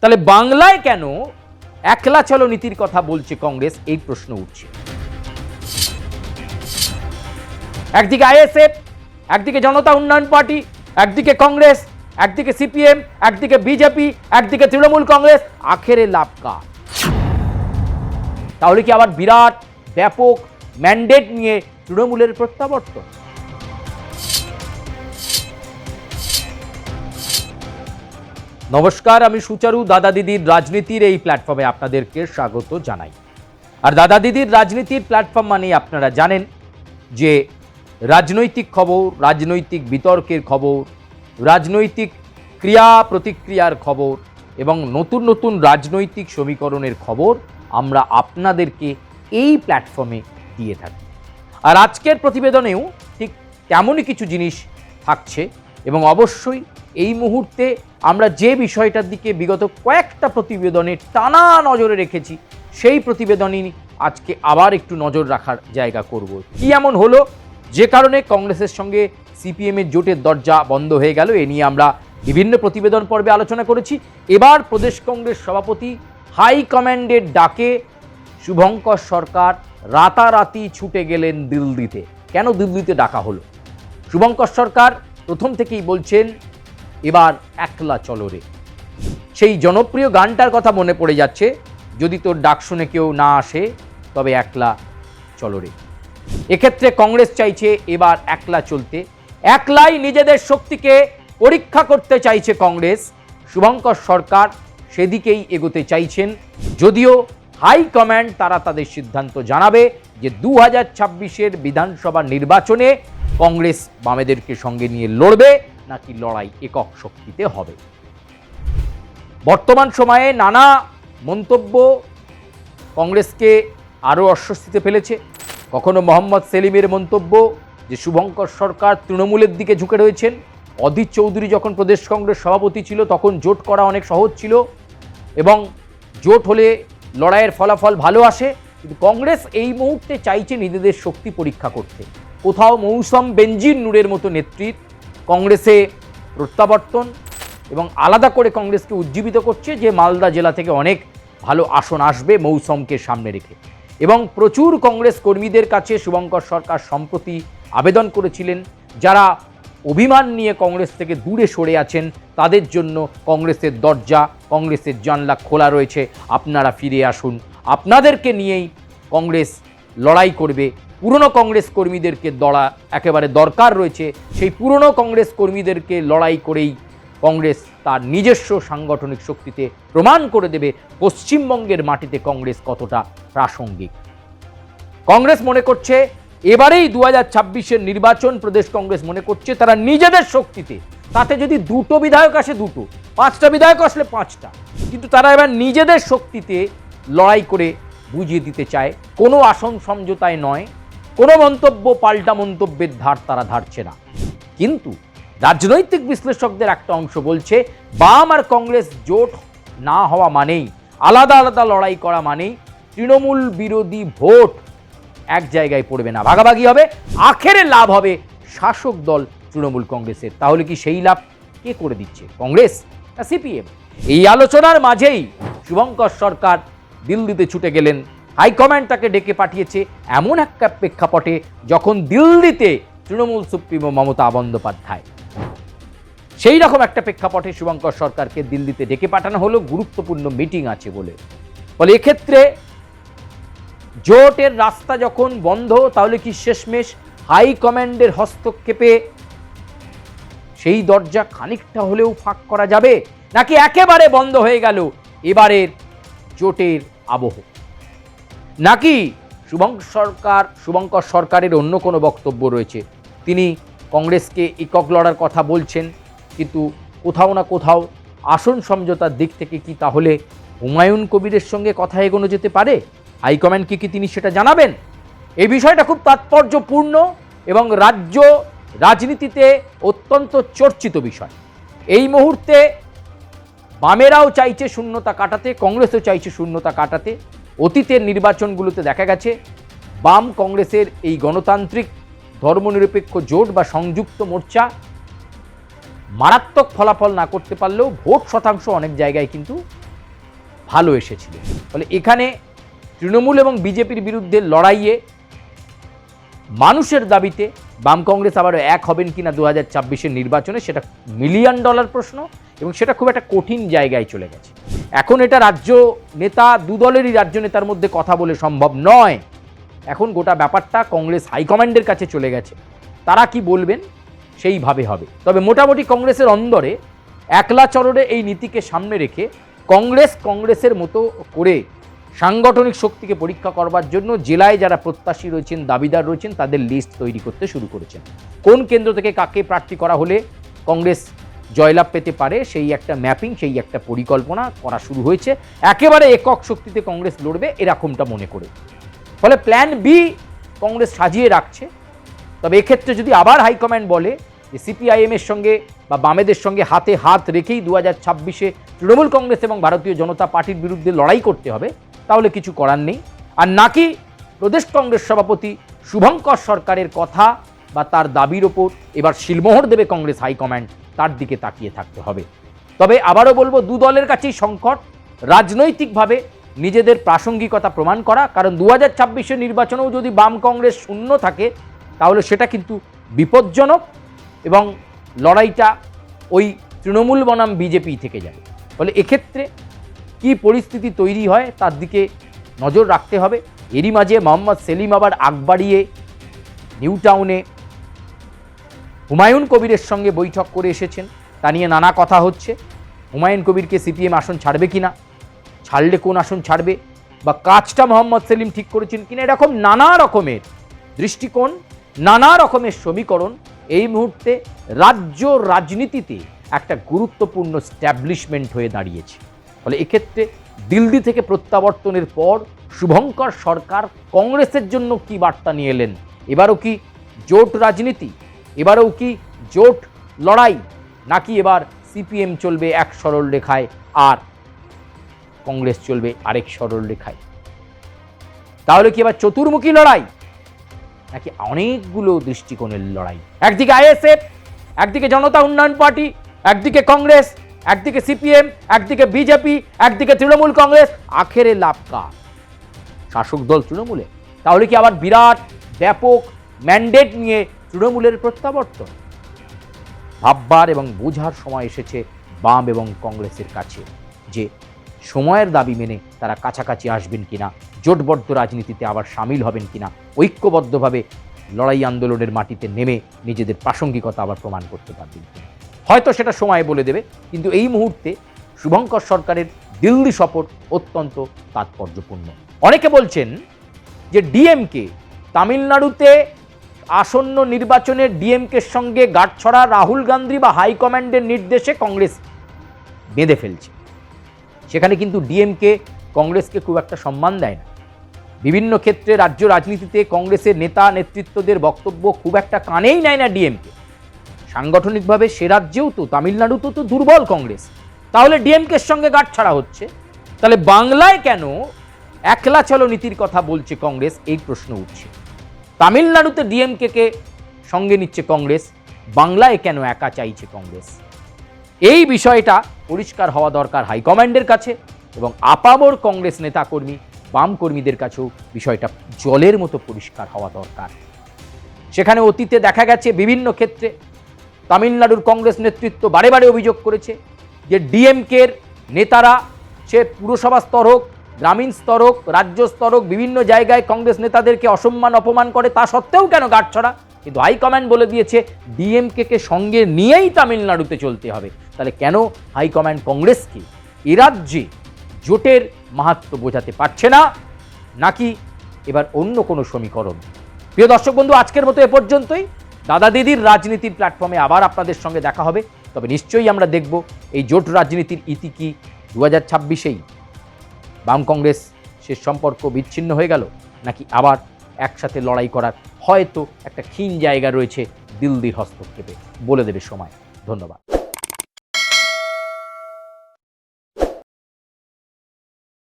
তাহলে বাংলায় কেন একলা চলো নীতির কথা বলছে কংগ্রেস, এই প্রশ্ন উঠছে। একদিকে আইএসএফ, একদিকে জনতা উন্নয়ন পার্টি, একদিকে কংগ্রেস, একদিকে সিপিএম, একদিকে বিজেপি, একদিকে তৃণমূল কংগ্রেস, আখেরে লাভ কার? তাহলে কি আবার বিরাট ব্যাপক ম্যান্ডেট নিয়ে তৃণমূলের প্রত্যাবর্তন? নমস্কার, আমি সুচারু। দাদা দিদির রাজনীতির এই প্ল্যাটফর্মে আপনাদেরকে স্বাগত জানাই। আর দাদা দিদির রাজনীতির প্ল্যাটফর্ম মানে আপনারা জানেন যে রাজনৈতিক খবর, রাজনৈতিক বিতর্কের খবর, রাজনৈতিক ক্রিয়া প্রতিক্রিয়ার খবর এবং নতুন নতুন রাজনৈতিক সমীকরণের খবর আমরা আপনাদেরকে এই প্ল্যাটফর্মে দিয়ে থাকি। আর আজকের প্রতিবেদনেও ঠিক তেমনই কিছু জিনিস থাকছে এবং অবশ্যই এই মুহূর্তে আমরা যে বিষয়টার দিকে বিগত কয়েকটা প্রতিবেদনে টানা নজরে রেখেছি, সেই প্রতিবেদনই আজকে আবার একটু নজর রাখার জায়গা করব। কি এমন হলো যে কারণে কংগ্রেসের সঙ্গে সিপিএমের জোটের দরজা বন্ধ হয়ে গেল, এ নিয়ে আমরা বিভিন্ন প্রতিবেদন পর্বে আলোচনা করেছি। এবার প্রদেশ কংগ্রেস সভাপতি হাইকমান্ডের ডাকে শুভঙ্কর সরকার রাতারাতি ছুটে গেলেন দিল্লিতে। কেন দিল্লিতে ডাকা হলো? শুভঙ্কর সরকার প্রথম থেকেই বলছেন এবার একলা চলো রে। সেই জনপ্রিয় গানটার কথা মনে পড়ে যাচ্ছে, যদি তোর ডাক শুনে কেউ না আসে তবে একলা চলো রে। এক্ষেত্রে কংগ্রেস চাইছে এবার একলা চলতে, একলাই নিজেদের শক্তিকে পরীক্ষা করতে চাইছে কংগ্রেস। শুভঙ্কর সরকার সেদিকেই এগোতে চাইছেন, যদিও হাইকমান্ড তারা তাদের সিদ্ধান্ত জানাবে যে 2026-এর বিধানসভা নির্বাচনে কংগ্রেস বামেদেরকে সঙ্গে নিয়ে লড়বে নাকি লড়াই একক শক্তিতে হবে। বর্তমান সময়ে নানা মন্তব্য কংগ্রেসকে আরও অস্বস্তিতে ফেলেছে। কখনো মোহাম্মদ সেলিমের মন্তব্য যে শুভঙ্কর সরকার তৃণমূলের দিকে ঝুঁকে রয়েছেন। অধীর চৌধুরী যখন প্রদেশ কংগ্রেস সভাপতি ছিল তখন জোট করা অনেক সহজ ছিল এবং জোট হলে লড়াইয়ের ফলাফল ভালো আসে। কিন্তু কংগ্রেস এই মুহূর্তে চাইছে নিজেদের শক্তি পরীক্ষা করতে। কোথাও মৌসম বেনজির নূরের মতো নেত্রীর কংগ্রেসে প্রত্যাবর্তন এবং আলাদা করে কংগ্রেসকে উজ্জীবিত করছে যে মালদা জেলা থেকে অনেক ভালো আসন আসবে মৌসমকে সামনে রেখে। এবং প্রচুর কংগ্রেস কর্মীদের কাছে শুভঙ্কর সরকার সম্প্রতি আবেদন করেছিলেন যারা অভিমান নিয়ে কংগ্রেস থেকে দূরে সরে আছেন, তাদের জন্য কংগ্রেসের দরজা, কংগ্রেসের জানলা খোলা রয়েছে, আপনারা ফিরে আসুন, আপনাদেরকে নিয়েই কংগ্রেস লড়াই করবে। পুরনো কংগ্রেস কর্মীদেরকে একেবারে দরকার রয়েছে, সেই পুরনো কংগ্রেস কর্মীদেরকে লড়াই করেই কংগ্রেস তার নিজস্ব সাংগঠনিক শক্তিতে প্রমাণ করে দেবে পশ্চিমবঙ্গের মাটিতে কংগ্রেস কতটা প্রাসঙ্গিক। কংগ্রেস মনে করছে এবারেই 2026-এর নির্বাচন, প্রদেশ কংগ্রেস মনে করছে তারা নিজেদের শক্তিতে, তাতে যদি 2টো বিধায়ক আসে 2টো, 5টা বিধায়ক আসলে 5টা, কিন্তু তারা এবার নিজেদের শক্তিতে লড়াই করে বুঝিয়ে দিতে চায়। কোনো আসন সমঝোতায় নয়, কোনো মন্তব্য পাল্টা মন্তব্যের ধার তারা ধারছে না। কিন্তু রাজনৈতিক বিশ্লেষকদের একটা অংশ বলছে বাম আর কংগ্রেস জোট না হওয়া মানেই, আলাদা আলাদা লড়াই করা মানেই তৃণমূল বিরোধী ভোট এক জায়গায় পড়বে না, ভাগাভাগি হবে, আখেরে লাভ হবে শাসক দল তৃণমূল কংগ্রেসের। তাহলে কি সেই লাভ কে করে দিচ্ছে, কংগ্রেস না সিপিএম? এই আলোচনার মাঝেই শুভঙ্কর সরকার দিল্লিতে ছুটে গেলেন। হাইকমান্ড তাকে ডেকে পাঠিয়েছে এমন একটা প্রেক্ষাপটে যখন দিল্লিতে তৃণমূল সুপ্রিমো মমতা বন্দ্যোপাধ্যায়। সেই রকম একটা প্রেক্ষাপটে শুভঙ্কর সরকারকে দিল্লিতে ডেকে পাঠানো হলো, গুরুত্বপূর্ণ মিটিং আছে বলে। ফলে এক্ষেত্রে জোটের রাস্তা যখন বন্ধ, তাহলে কি শেষমেশ হাইকমান্ডের হস্তক্ষেপে সেই দরজা খানিকটা হলেও ফাঁক করা যাবে, নাকি একেবারে বন্ধ হয়ে গেল এবারের জোটের আবহ? নাকি শুভঙ্কর সরকারের অন্য কোনো বক্তব্য রয়েছে? তিনি কংগ্রেসকে একক লড়ার কথা বলছেন, কিন্তু কোথাও না কোথাও আসন সমঝোতার দিক থেকে কি তাহলে হুমায়ুন কবিরের সঙ্গে কথা এগোনো যেতে পারে? হাইকমান্ডকে কি তিনি সেটা জানাবেন? এই বিষয়টা খুব তাৎপর্যপূর্ণ এবং রাজ্য রাজনীতিতে অত্যন্ত চর্চিত বিষয়। এই মুহূর্তে বামেরাও চাইছে শূন্যতা কাটাতে, কংগ্রেসও চাইছে শূন্যতা কাটাতে। অতীতের নির্বাচনগুলোতে দেখা গেছে বাম কংগ্রেসের এই গণতান্ত্রিক ধর্মনিরপেক্ষ জোট বা সংযুক্ত মোর্চা মারাত্মক ফলাফল না করতে পারলেও ভোট শতাংশ অনেক জায়গায় কিন্তু ভালো এসেছিল। ফলে এখানে তৃণমূল এবং বিজেপির বিরুদ্ধে লড়াইয়ে মানুষের দাবিতে বাম কংগ্রেস আবারও এক হবেন কিনা 2024-এর নির্বাচনে, সেটা $1,000,000 প্রশ্ন, এবং সেটা খুব একটা কঠিন জায়গায় চলে গেছে। এখন এটা রাজ্য নেতা, দুদলেরই রাজ্য নেতার মধ্যে কথা বলে সম্ভব নয়। এখন গোটা ব্যাপারটা কংগ্রেস হাইকমান্ডের কাছে চলে গেছে, তারা কি বলবেন সেইভাবে হবে। তবে মোটামুটি কংগ্রেসের অন্দরে একলা চরণে এই নীতিকে সামনে রেখে কংগ্রেসের মতো করে সাংগঠনিক শক্তিকে পরীক্ষা করবার জন্য জেলায় যারা প্রত্যাশী রয়েছেন, দাবিদার রয়েছেন, তাদের লিস্ট তৈরি করতে শুরু করেছেন। কোন কেন্দ্র থেকে কাকে প্রার্থী করা হলে কংগ্রেস জয়লাভ পেতে পারে সেই একটা ম্যাপিং, সেই একটা পরিকল্পনা করা শুরু হয়েছে। একেবারে একক শক্তিতে কংগ্রেস লড়বে এরকমটা মনে করে। ফলে প্ল্যান বি কংগ্রেস সাজিয়ে রাখছে। তবে এক্ষেত্রে যদি আবার হাইকমান্ড বলে যে সিপিআইএমের সঙ্গে বা বামেদের সঙ্গে হাতে হাত রেখেই 2024-এ তৃণমূল কংগ্রেস এবং ভারতীয় জনতা পার্টির বিরুদ্ধে লড়াই করতে হবে, তাহলে কিছু করার নেই। আর নাকি প্রদেশ কংগ্রেস সভাপতি শুভঙ্কর সরকারের কথা বা তার দাবির ওপর এবার শিলমোহর দেবে কংগ্রেস হাইকমান্ড, তার দিকে তাকিয়ে থাকতে হবে। তবে আবারও বলবো, দু দলের কাছেই সংকট রাজনৈতিকভাবে নিজেদের প্রাসঙ্গিকতা প্রমাণ করা। কারণ 2024-এর নির্বাচনেও যদি বাম কংগ্রেস শূন্য থাকে তাহলে সেটা কিন্তু বিপজ্জনক, এবং লড়াইটা ওই তৃণমূল বনাম বিজেপি থেকে যাবে। ফলে এক্ষেত্রে কি পরিস্থিতি তৈরি হয় তার দিকে নজর রাখতে হবে। এরই মাঝে মোহাম্মদ সেলিম আবার আগ বাড়িয়ে নিউ টাউনে হুমায়ুন কবিরের সঙ্গে বৈঠক করে এসেছেন, তা নিয়ে নানা কথা হচ্ছে। হুমায়ুন কবিরকে সিপিএম আসন ছাড়বে কিনা, ছাড়লে কোন আসন ছাড়বে, বা কাজটা মোহাম্মদ সেলিম ঠিক করেছেন কিনা, এরকম নানা রকমের দৃষ্টিকোণ, নানা রকমের সমীকরণ এই মুহূর্তে রাজ্য রাজনীতিতে একটা গুরুত্বপূর্ণ স্ট্যাবলিশমেন্ট হয়ে দাঁড়িয়েছে। ফলে এক্ষেত্রে দিল্লি থেকে প্রত্যাবর্তনের পর শুভঙ্কর সরকার কংগ্রেসের জন্য কি বার্তা নিয়ে এলেন? এবারও কি জোট রাজনীতি, এবারও কি জোট লড়াই, নাকি এবার সিপিএম চলবে এক সরল রেখায় আর কংগ্রেস চলবে আরেক সরল রেখায়? তাহলে কি এবার চতুর্মুখী লড়াই, নাকি অনেকগুলো দৃষ্টিকোণের লড়াই? একদিকে আইএসএফ, একদিকে জনতা উন্নয়ন পার্টি, একদিকে কংগ্রেস, একদিকে সিপিএম, একদিকে বিজেপি, একদিকে তৃণমূল কংগ্রেস, আখেরে লাভ কার? শাসক দল তৃণমূলে। তাহলে কি আবার বিরাট ব্যাপক ম্যান্ডেট নিয়ে তৃণমূলের প্রত্যাবর্তন? ভাববার এবং বোঝার সময় এসেছে বাম এবং কংগ্রেসের কাছে, যে সময়ের দাবি মেনে তারা কাছাকাছি আসবেন কিনা, জোটবদ্ধ রাজনীতিতে আবার সামিল হবেন কিনা, ঐক্যবদ্ধভাবে লড়াই আন্দোলনের মাটিতে নেমে নিজেদের প্রাসঙ্গিকতা আবার প্রমাণ করতে পারবেন কিনা। হয়তো সেটা সময় বলে দেবে, কিন্তু এই মুহূর্তে শুভঙ্কর সরকারের দিল্লি সফর অত্যন্ত তাৎপর্যপূর্ণ। অনেকে বলছেন যে ডিএমকে তামিলনাড়ুতে আসন্ন নির্বাচনে ডিএমকের সঙ্গে গাঁটছড়া রাহুল গান্ধী বা হাইকমান্ডের নির্দেশে কংগ্রেস বেঁধে ফেলছে। সেখানে কিন্তু ডিএমকে কংগ্রেসকে খুব একটা সম্মান দেয় না। বিভিন্ন ক্ষেত্রে রাজ্য রাজনীতিতে কংগ্রেসের নেতা নেতৃত্বদের বক্তব্য খুব একটা কানেই নেয় না ডিএমকে। সাংগঠনিকভাবে সে রাজ্যেও তো, তামিলনাড়ুতেও তো দুর্বল কংগ্রেস। তাহলে ডিএমকের সঙ্গে গাঁটছড়া হচ্ছে, তাহলে বাংলায় কেন একলা চলো নীতির কথা বলছে কংগ্রেস, এই প্রশ্ন উঠছে। তামিলনাড়ুতে ডিএমকে সঙ্গে নিচ্ছে কংগ্রেস, বাংলায় কেন একা চাইছে কংগ্রেস? এই বিষয়টা পরিষ্কার হওয়া দরকার হাইকমান্ডের কাছে, এবং আপামর কংগ্রেস নেতাকর্মী, বাম কর্মীদের কাছেও বিষয়টা জলের মতো পরিষ্কার হওয়া দরকার। সেখানে অতীতে দেখা গেছে বিভিন্ন ক্ষেত্রে তামিলনাড়ুর কংগ্রেস নেতৃত্ব বারে বারে অভিযোগ করেছে যে ডিএমকের নেতারা, সে পুরসভা স্তর হোক, গ্রামীণ স্তর হোক, রাজ্য স্তর হোক, বিভিন্ন জায়গায় কংগ্রেস নেতাদেরকে অসম্মান অপমান করে, তা সত্ত্বেও কেন গাঁটছড়া? কিন্তু হাইকমান্ড বলে দিয়েছে ডিএমকে সঙ্গে নিয়েই তামিলনাড়ুতে চলতে হবে। তাহলে কেন হাইকমান্ড কংগ্রেসকে এ রাজ্যে জোটের মাহাত্ম্য বোঝাতে পারছে না, নাকি এবার অন্য কোনো সমীকরণ? প্রিয় দর্শক বন্ধু, আজকের মতো এ পর্যন্তই। দাদা দিদির রাজনীতির প্ল্যাটফর্মে আবার আপনাদের সঙ্গে দেখা হবে। তবে নিশ্চয়ই আমরা দেখব এই জোট রাজনীতির ইতি কি 2026-এই বাম কংগ্রেস সে সম্পর্ক বিচ্ছিন্ন হয়ে গেল, নাকি আবার একসাথে লড়াই করার হয়তো একটা ক্ষীণ জায়গা রয়েছে দিল্লির হস্তক্ষেপে, বলে দেবে সময়। ধন্যবাদ।